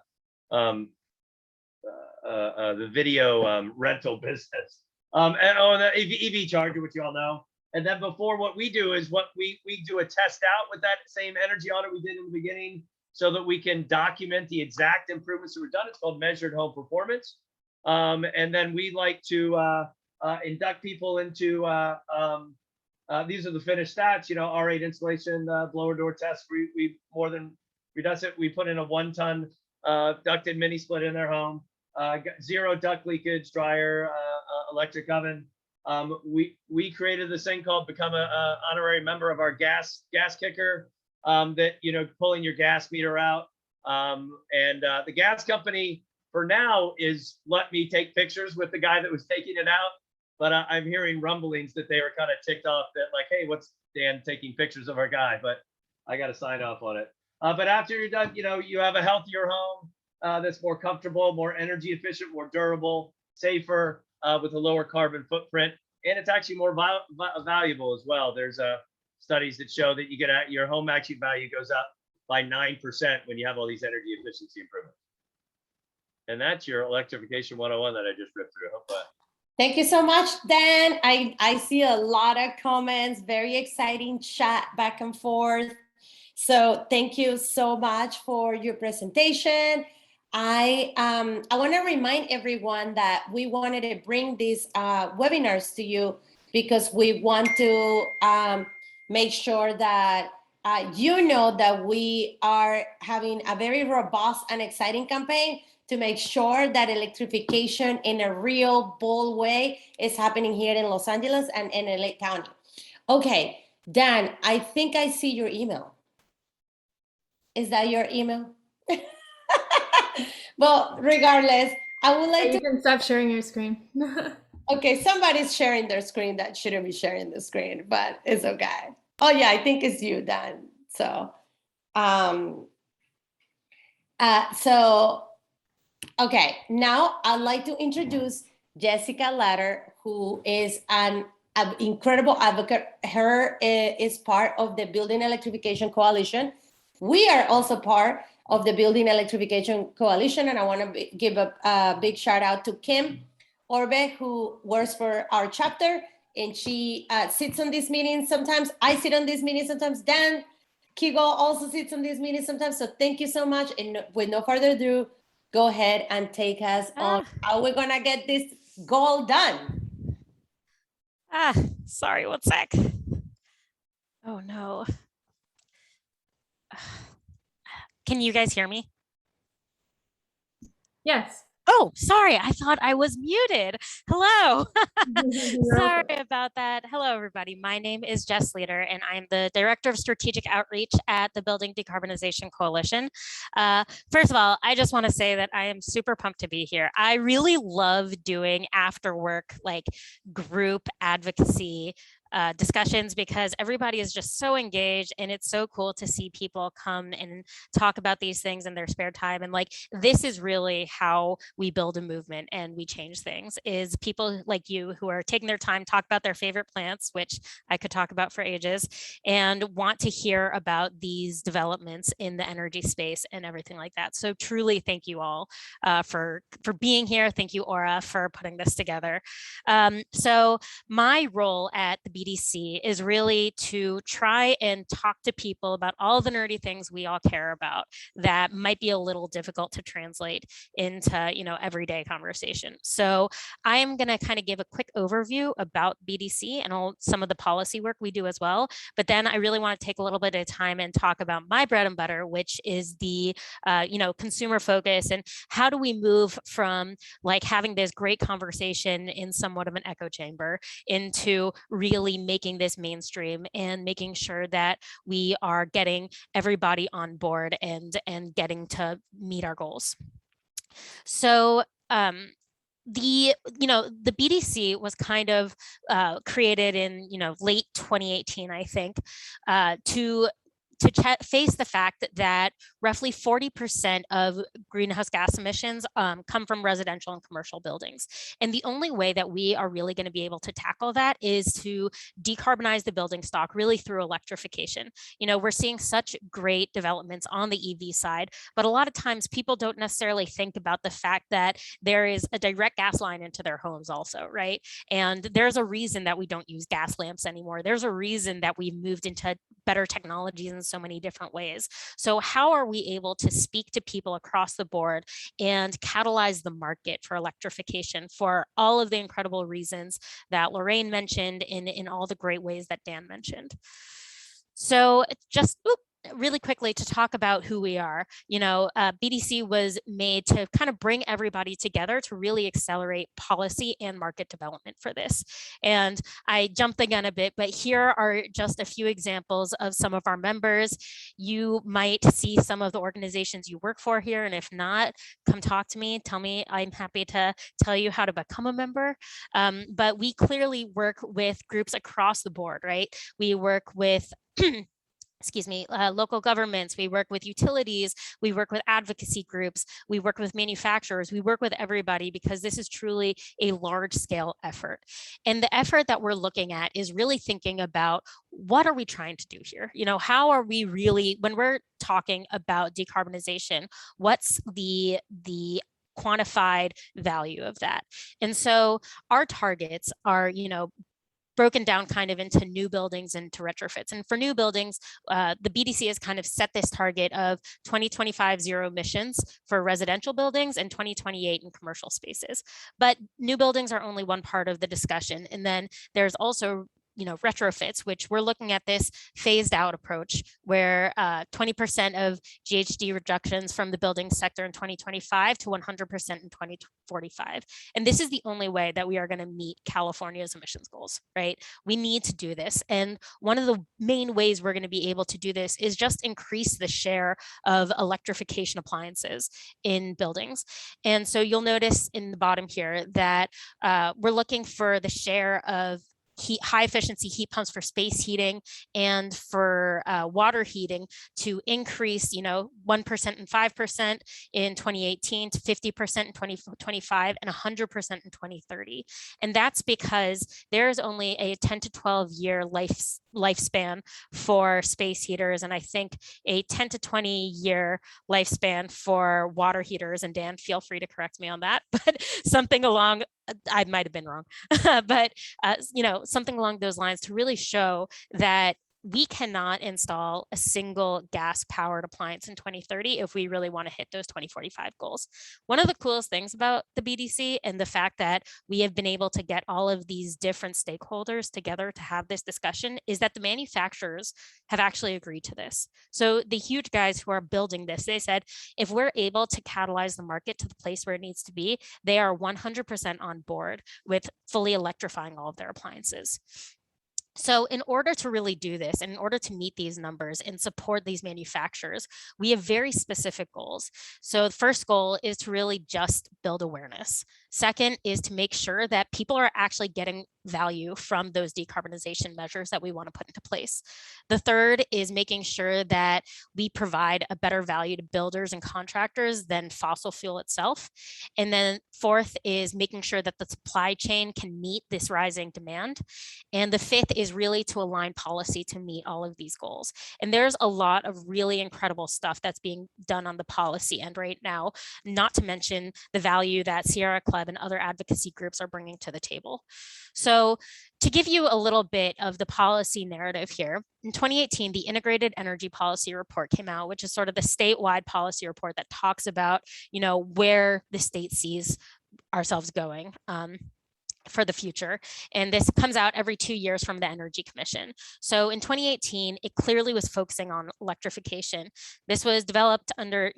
video rental business. And the EV charger, which you all know. And then before, what we do is we do a test out with that same energy audit we did in the beginning so that we can document the exact improvements that were done. It's called measured home performance. And then we like to induct people into, these are the finished stats, R8 installation, blower door test. We more than redone it. We put in a 1-ton ducted mini split in their home, zero duct leakage, dryer, electric oven. We created this thing called become a honorary member of our gas kicker, that pulling your gas meter out. And the gas company for now is let me take pictures with the guy that was taking it out. But I'm hearing rumblings that they were kind of ticked off that like, hey, what's Dan taking pictures of our guy? But I got to sign off on it. But after you're done, you have a healthier home that's more comfortable, more energy efficient, more durable, safer, with a lower carbon footprint. And it's actually more valuable as well. There's studies that show that you get your home actually value goes up by 9% when you have all these energy efficiency improvements. And that's your electrification 101 that I just ripped through. Thank you so much, Dan. I see a lot of comments, very exciting chat back and forth. So thank you so much for your presentation. I want to remind everyone that we wanted to bring these webinars to you because we want to make sure that you know that we are having a very robust and exciting campaign to make sure that electrification in a real bold way is happening here in Los Angeles and in LA County. Okay, Dan, I think I see your email. Is that your email? Well, regardless, I would like You to. can stop sharing your screen. Okay, somebody's sharing their screen that shouldn't be sharing the screen, but it's okay. Oh yeah, I think it's you, Dan. So, okay, now I'd like to introduce Jessica Latter, who is an incredible advocate. Her is part of the Building Electrification Coalition. We are also part of the Building Electrification Coalition, and I want to give a big shout out to Kim Orbe, who works for our chapter, and she sits on these meetings sometimes. I sit on these meetings sometimes. Dan Kigo also sits on these meetings sometimes. So thank you so much. And with no further ado, go ahead and take us on how we're gonna get this goal done. Sorry, one sec. Oh no. Can you guys hear me? Yes. Oh, sorry. I thought I was muted. Hello. Sorry about that. Hello, everybody. My name is Jess Leader, and I'm the Director of Strategic Outreach at the Building Decarbonization Coalition. First of all, I just want to say that I am super pumped to be here. I really love doing after work, like group advocacy discussions, because everybody is just so engaged, and it's so cool to see people come and talk about these things in their spare time. And like, this is really how we build a movement and we change things, is people like you who are taking their time, talk about their favorite plants, which I could talk about for ages, and want to hear about these developments in the energy space and everything like that. So truly thank you all for being here. Thank you, Aura, for putting this together. So my role at the BDC is really to try and talk to people about all the nerdy things we all care about that might be a little difficult to translate into, everyday conversation. So I am going to kind of give a quick overview about BDC and some of the policy work we do as well. But then I really want to take a little bit of time and talk about my bread and butter, which is the, consumer focus, and how do we move from like having this great conversation in somewhat of an echo chamber into really making this mainstream and making sure that we are getting everybody on board and getting to meet our goals. So the BDC was kind of created in late 2018, I think, to face the fact that roughly 40% of greenhouse gas emissions come from residential and commercial buildings. And the only way that we are really going to be able to tackle that is to decarbonize the building stock really through electrification. We're seeing such great developments on the EV side, but a lot of times people don't necessarily think about the fact that there is a direct gas line into their homes also, right? And there's a reason that we don't use gas lamps anymore. There's a reason that we've moved into better technologies in so many different ways. So how are we able to speak to people across the board and catalyze the market for electrification for all of the incredible reasons that Lorraine mentioned in all the great ways that Dan mentioned? So just really quickly to talk about who we are. BDC was made to kind of bring everybody together to really accelerate policy and market development for this. And I jumped the gun a bit, but here are just a few examples of some of our members. You might see some of the organizations you work for here, and if not, come talk to me, tell me. I'm happy to tell you how to become a member. But we clearly work with groups across the board, right? We work with local governments, we work with utilities, we work with advocacy groups, we work with manufacturers, we work with everybody, because this is truly a large scale effort. And the effort that we're looking at is really thinking about, what are we trying to do here? How are we really, when we're talking about decarbonization, what's the quantified value of that? And so our targets are, broken down kind of into new buildings and to retrofits. And for new buildings, the BDC has kind of set this target of 2025 zero emissions for residential buildings and 2028 in commercial spaces. But new buildings are only one part of the discussion. And then there's also retrofits, which we're looking at this phased out approach where 20% of GHG reductions from the building sector in 2025 to 100% in 2045. And this is the only way that we are going to meet California's emissions goals, right? We need to do this. And one of the main ways we're going to be able to do this is just increase the share of electrification appliances in buildings. And so you'll notice in the bottom here that we're looking for the share of high efficiency heat pumps for space heating and for water heating to increase, 1% and 5% in 2018 to 50% in 2025 and 100% in 2030. And that's because there's only a 10 to 12 year lifespan for space heaters. And I think a 10 to 20 year lifespan for water heaters. And Dan, feel free to correct me on that, but something along, I might have been wrong, but something along those lines to really show that we cannot install a single gas-powered appliance in 2030 if we really want to hit those 2045 goals. One of the coolest things about the BDC and the fact that we have been able to get all of these different stakeholders together to have this discussion is that the manufacturers have actually agreed to this. So the huge guys who are building this, they said, if we're able to catalyze the market to the place where it needs to be, they are 100% on board with fully electrifying all of their appliances. So in order to really do this, and in order to meet these numbers and support these manufacturers, we have very specific goals. So the first goal is to really just build awareness. Second is to make sure that people are actually getting value from those decarbonization measures that we want to put into place. The third is making sure that we provide a better value to builders and contractors than fossil fuel itself. And then fourth is making sure that the supply chain can meet this rising demand. And the fifth is really to align policy to meet all of these goals. And there's a lot of really incredible stuff that's being done on the policy end right now, not to mention the value that Sierra Club and other advocacy groups are bringing to the table. So to give you a little bit of the policy narrative here, in 2018, the Integrated Energy Policy Report came out, which is sort of the statewide policy report that talks about, where the state sees ourselves going. For the future. And this comes out every 2 years from the Energy Commission. So in 2018, it clearly was focusing on electrification. This was developed under,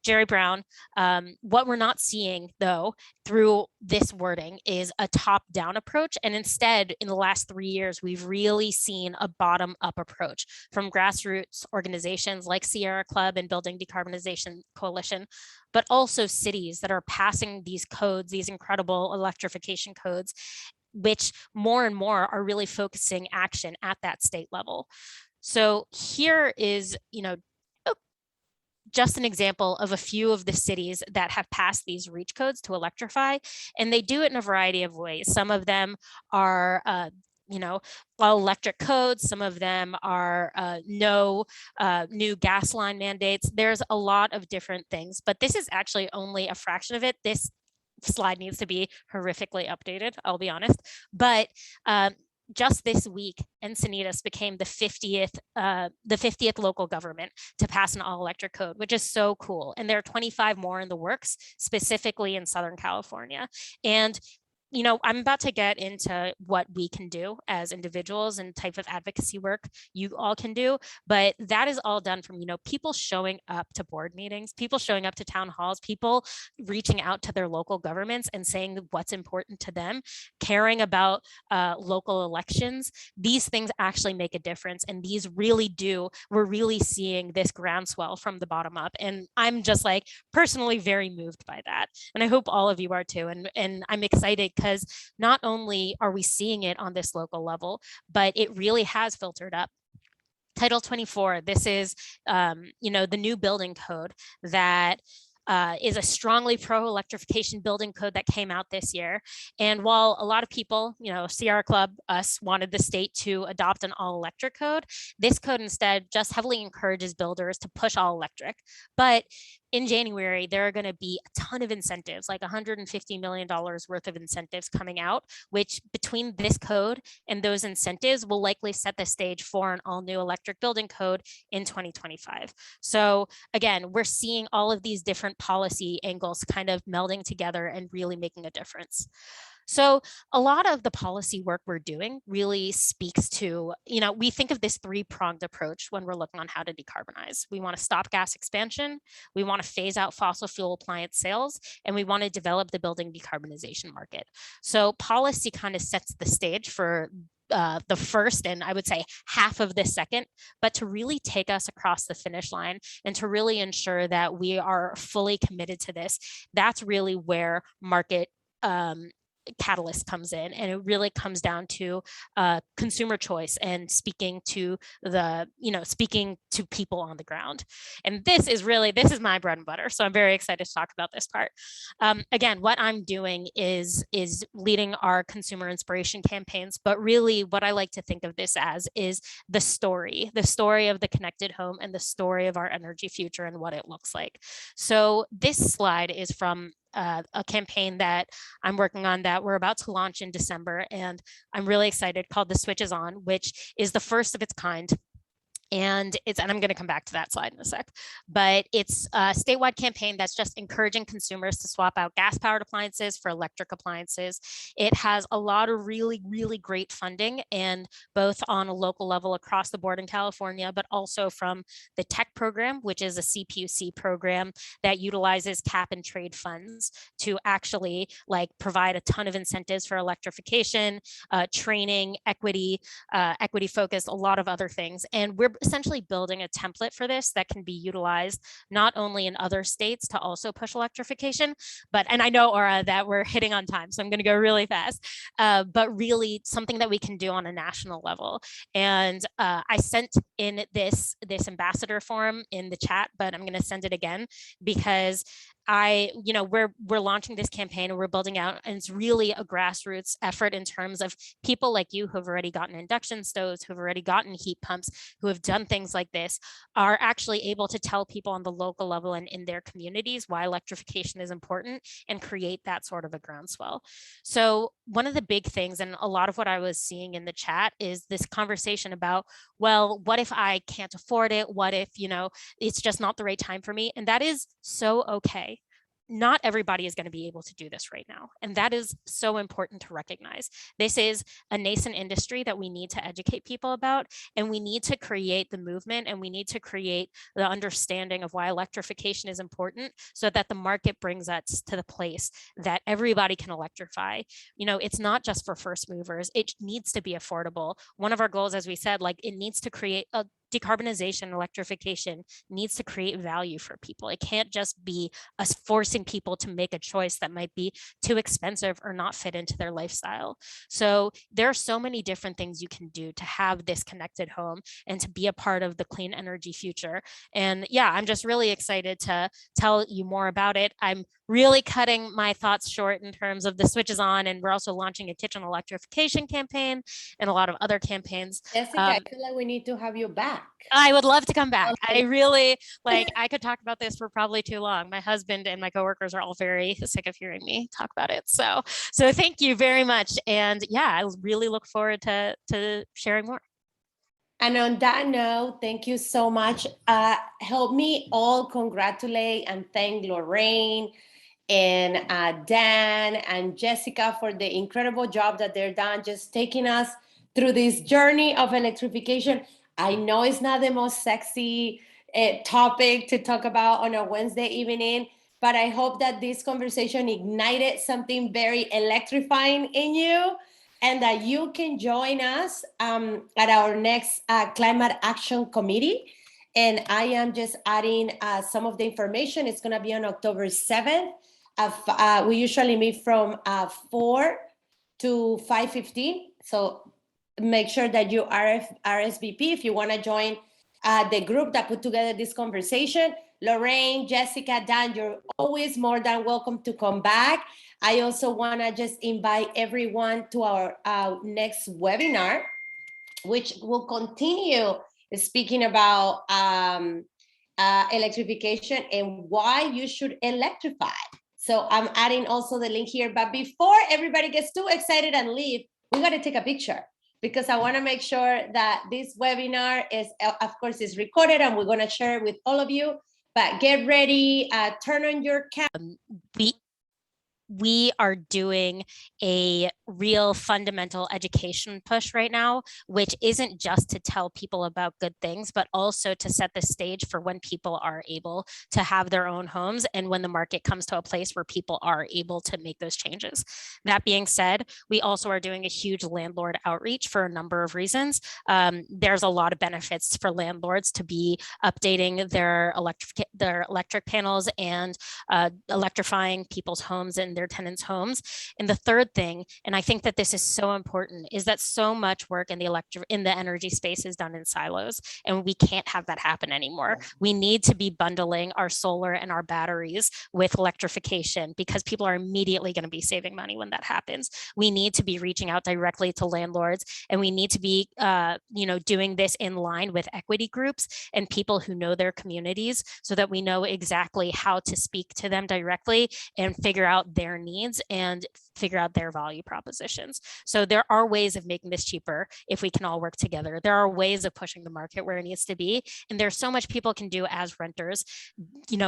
Jerry Brown. What we're not seeing though, through this wording is a top-down approach. And instead, in the last 3 years, we've really seen a bottom-up approach from grassroots organizations like Sierra Club and Building Decarbonization Coalition, but also cities that are passing these codes, these incredible electrification codes, which more and more are really focusing action at that state level. So here is, just an example of a few of the cities that have passed these REACH codes to electrify, and they do it in a variety of ways. Some of them are all electric codes. Some of them are no new gas line mandates. There's a lot of different things, but this is actually only a fraction of it. This slide needs to be horrifically updated, I'll be honest. But just this week, Encinitas became the 50th local government to pass an all-electric code, which is so cool. And there are 25 more in the works, specifically in Southern California. And I'm about to get into what we can do as individuals and type of advocacy work you all can do, but that is all done from, people showing up to board meetings, people showing up to town halls, people reaching out to their local governments and saying what's important to them, caring about local elections. These things actually make a difference, and these really do. We're really seeing this groundswell from the bottom up, and I'm just personally very moved by that, and I hope all of you are too. And I'm excited because not only are we seeing it on this local level, but it really has filtered up. Title 24, this is, the new building code that is a strongly pro-electrification building code that came out this year. And while a lot of people, Sierra Club, us, wanted the state to adopt an all-electric code, this code instead just heavily encourages builders to push all electric. But in January, there are going to be a ton of incentives, like $150 million worth of incentives coming out, which between this code and those incentives will likely set the stage for an all new electric building code in 2025. So again, we're seeing all of these different policy angles kind of melding together and really making a difference. So a lot of the policy work we're doing really speaks to, we think of this three-pronged approach when we're looking on how to decarbonize. We want to stop gas expansion, we want to phase out fossil fuel appliance sales, and we want to develop the building decarbonization market. So policy kind of sets the stage for the first and I would say half of the second, but to really take us across the finish line and to really ensure that we are fully committed to this, that's really where market catalyst comes in, and it really comes down to consumer choice and speaking to people on the ground. And this is my bread and butter, so I'm very excited to talk about this part. Again, what I'm doing is leading our consumer inspiration campaigns, but really what I like to think of this as is the story of the connected home and the story of our energy future and what it looks like. So this slide is from a campaign that I'm working on that we're about to launch in December, and I'm really excited, called The Switch Is On, which is the first of its kind. And I'm going to come back to that slide in a sec, but it's a statewide campaign that's just encouraging consumers to swap out gas-powered appliances for electric appliances. It has a lot of really, really great funding, and both on a local level across the board in California, but also from the TECH program, which is a CPUC program that utilizes cap and trade funds to actually provide a ton of incentives for electrification, training, equity focused, a lot of other things. And we're essentially building a template for this that can be utilized not only in other states to also push electrification, and I know, Aura, that we're hitting on time, so I'm going to go really fast, but really something that we can do on a national level. And I sent in this ambassador form in the chat, but I'm going to send it again because we're launching this campaign and we're building out, and it's really a grassroots effort in terms of people like you who've already gotten induction stoves, who've already gotten heat pumps, who have done things like this, are actually able to tell people on the local level and in their communities why electrification is important and create that sort of a groundswell. So one of the big things, and a lot of what I was seeing in the chat, is this conversation about, well, what if I can't afford it? What if, it's just not the right time for me? And that is so okay. Not everybody is going to be able to do this right now. And that is so important to recognize. This is a nascent industry that we need to educate people about, and we need to create the movement, and we need to create the understanding of why electrification is important so that the market brings us to the place that everybody can electrify. It's not just for first movers. It needs to be affordable. One of our goals, as we said, it needs to create a decarbonization, electrification needs to create value for people. It can't just be us forcing people to make a choice that might be too expensive or not fit into their lifestyle. So there are so many different things you can do to have this connected home and to be a part of the clean energy future. And yeah, I'm just really excited to tell you more about it. I'm really cutting my thoughts short in terms of The Switch Is On, and we're also launching a kitchen electrification campaign and a lot of other campaigns. Jessica, I feel like we need to have you back. I would love to come back. I really I could talk about this for probably too long. My husband and my coworkers are all very sick of hearing me talk about it. So thank you very much. And yeah, I really look forward to sharing more. And on that note, thank you so much. Help me all congratulate and thank Lorraine and Dan and Jessica for the incredible job that they're done, just taking us through this journey of electrification. I know it's not the most sexy topic to talk about on a Wednesday evening, but I hope that this conversation ignited something very electrifying in you, and that you can join us at our next Climate Action Committee. And I am just adding some of the information. It's going to be on October 7th. We usually meet from 4 to 5:15. So make sure that you RSVP if you want to join the group that put together this conversation. Lorraine, Jessica, Dan, you're always more than welcome to come back. I also want to just invite everyone to our next webinar, which will continue speaking about electrification and why you should electrify. So I'm adding also the link here. But before everybody gets too excited and leave, we got to take a picture, because I want to make sure that this webinar is, of course, is recorded, and we're going to share it with all of you. But get ready, turn on your camera. we are doing a real fundamental education push right now, which isn't just to tell people about good things, but also to set the stage for when people are able to have their own homes and when the market comes to a place where people are able to make those changes. That being said, we also are doing a huge landlord outreach for a number of reasons. There's a lot of benefits for landlords to be updating their electric panels and electrifying people's homes and their tenants' homes. And the third thing, and I think that this is so important, is that so much work in the energy space is done in silos, and we can't have that happen anymore. We need to be bundling our solar and our batteries with electrification, because people are immediately going to be saving money when that happens. We need to be reaching out directly to landlords, and we need to be doing this in line with equity groups and people who know their communities, so that we know exactly how to speak to them directly and figure out their needs and figure out their value propositions. So there are ways of making this cheaper if we can all work together. There are ways of pushing the market where it needs to be. And there's so much people can do as renters,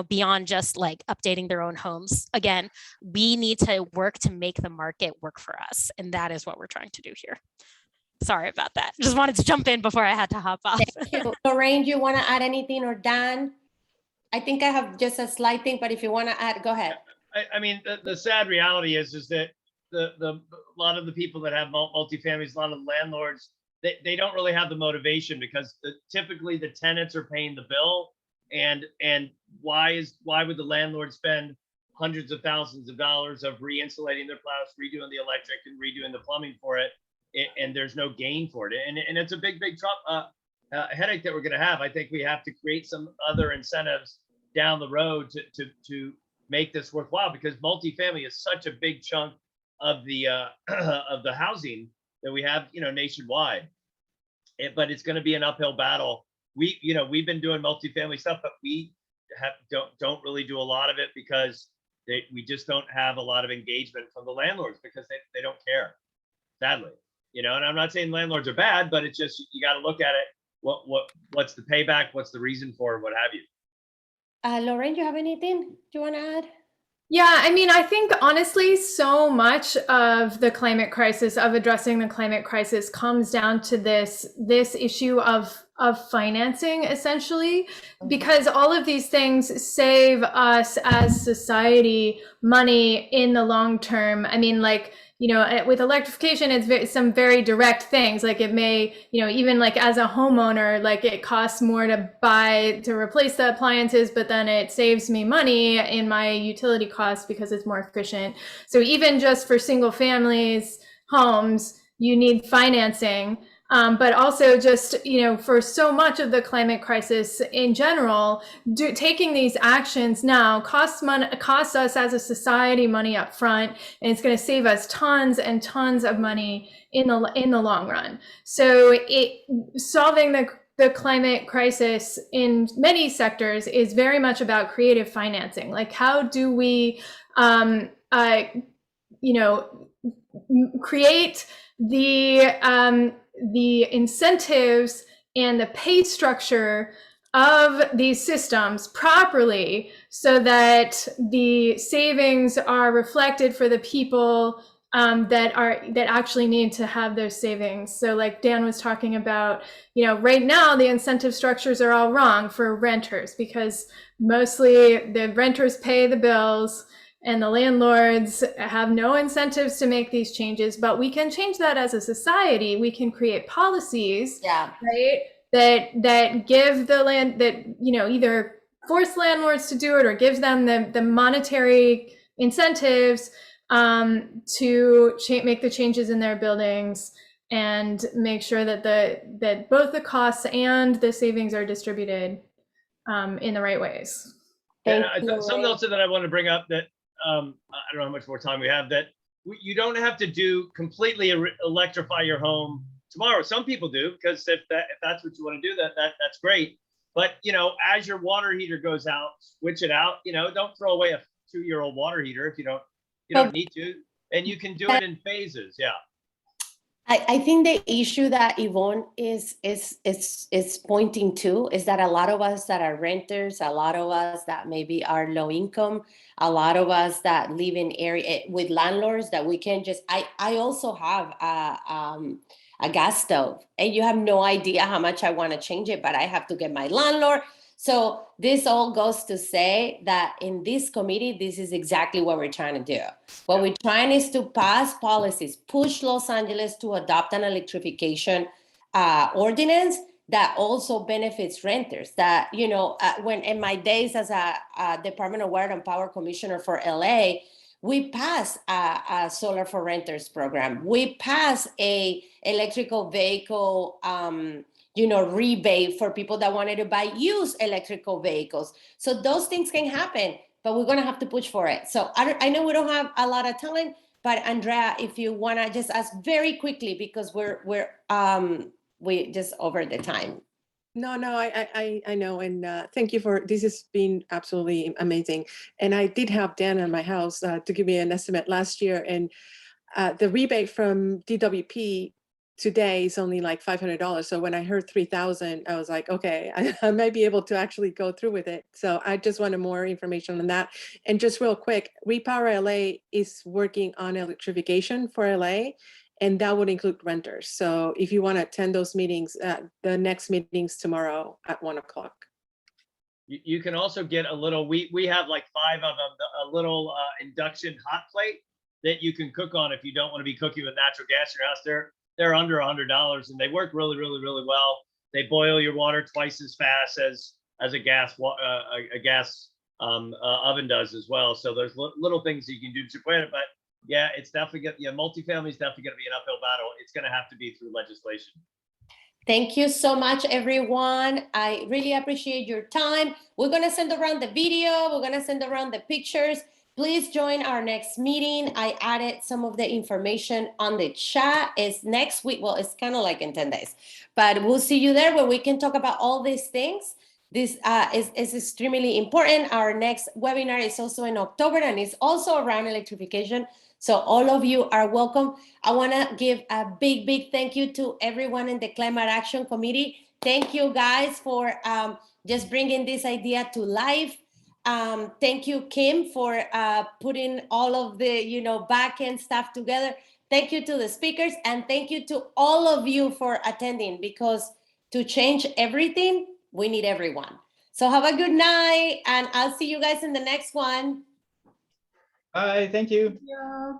beyond just like updating their own homes. Again, we need to work to make the market work for us. And that is what we're trying to do here. Sorry about that. Just wanted to jump in before I had to hop off. Thank you. Lorraine, do you want to add anything, or Dan? I think I have just a slight thing, but if you want to add, go ahead. I mean, the sad reality is that a lot of the people that have multifamilies, a lot of the landlords, they don't really have the motivation, because typically the tenants are paying the bill, and why would the landlord spend hundreds of thousands of dollars of re-insulating their house, redoing the electric and redoing the plumbing for it, and there's no gain for it, and it's a big headache that we're going to have. I think we have to create some other incentives down the road to make this worthwhile, because multifamily is such a big chunk of the of the housing that we have, nationwide. But it's going to be an uphill battle. We've been doing multifamily stuff, but we don't really do a lot of it, because we just don't have a lot of engagement from the landlords, because they don't care, sadly. And I'm not saying landlords are bad, but it's just, you got to look at it. What's the payback? What's the reason for it? What have you? Lorraine, do you have anything you want to add? Yeah, I mean, I think honestly, so much of the climate crisis, of addressing the climate crisis, comes down to this issue of financing, essentially, because all of these things save us as society money in the long term. I mean, like, with electrification, it's some very direct things. Like it may, even like as a homeowner, like it costs more to replace the appliances, but then it saves me money in my utility costs because it's more efficient. So even just for single families, homes, you need financing. But also just, for so much of the climate crisis in general, taking these actions now costs us as a society money up front, and it's going to save us tons and tons of money in the long run. So solving the climate crisis in many sectors is very much about creative financing. Like, how do we, create the incentives and the pay structure of these systems properly, so that the savings are reflected for the people that actually need to have those savings. So like Dan was talking about, right now the incentive structures are all wrong for renters, because mostly the renters pay the bills and the landlords have no incentives to make these changes. But we can change that as a society. We can create policies, right, that give the land, that, either force landlords to do it or gives them the monetary incentives to make the changes in their buildings, and make sure that both the costs and the savings are distributed in the right ways. Something else that I want to bring up, that I don't know how much more time we have, that you don't have to completely electrify your home tomorrow. Some people do, because if that's what you want to do, that's great. But as your water heater goes out, switch it out. Don't throw away a 2-year-old water heater if you don't need to, and you can do it in phases. Yeah. I think the issue that Yvonne is pointing to is that a lot of us that are renters, a lot of us that maybe are low income, a lot of us that live in area with landlords that we can just. I also have a gas stove, and you have no idea how much I want to change it, but I have to get my landlord. So this all goes to say that in this committee, this is exactly what we're trying to do. What we're trying is to pass policies, push Los Angeles to adopt an electrification ordinance that also benefits renters. That, you know, when in my days as a Department of Water and Power Commissioner for LA, we passed a solar for renters program. We passed a electrical vehicle rebate for people that wanted to buy used electrical vehicles. So those things can happen, but we're gonna have to push for it. So I know we don't have a lot of time, but Andrea, if you wanna just ask very quickly, because we just over the time. No, I know. And thank you for, this has been absolutely amazing. And I did have Dan in my house to give me an estimate last year. And the rebate from DWP today is only like $500. So when I heard 3,000, I was like, okay, I might be able to actually go through with it. So I just wanted more information on that. And just real quick, Repower LA is working on electrification for LA, and that would include renters. So if you want to attend those meetings, the next meeting's tomorrow at 1 o'clock. You can also get a little, we have like 5 of them, a little induction hot plate that you can cook on if you don't want to be cooking with natural gas in your house. They're under $100 and they work really, really, really well. They boil your water twice as fast as a gas oven does as well. So there's little things you can do to support it, but yeah, it's definitely multifamily is definitely going to be an uphill battle. It's going to have to be through legislation. Thank you so much, everyone. I really appreciate your time. We're going to send around the video. We're going to send around the pictures. Please join our next meeting. I added some of the information on the chat. It's next week. Well, it's kind of like in 10 days, but we'll see you there where we can talk about all these things. This is extremely important. Our next webinar is also in October, and it's also around electrification. So all of you are welcome. I want to give a big, big thank you to everyone in the Climate Action Committee. Thank you guys for just bringing this idea to life. Thank you, Kim, for putting all of the back end stuff together. Thank you to the speakers, and thank you to all of you for attending, because to change everything, we need everyone. So have a good night, and I'll see you guys in the next one. Bye. Thank you. Yeah.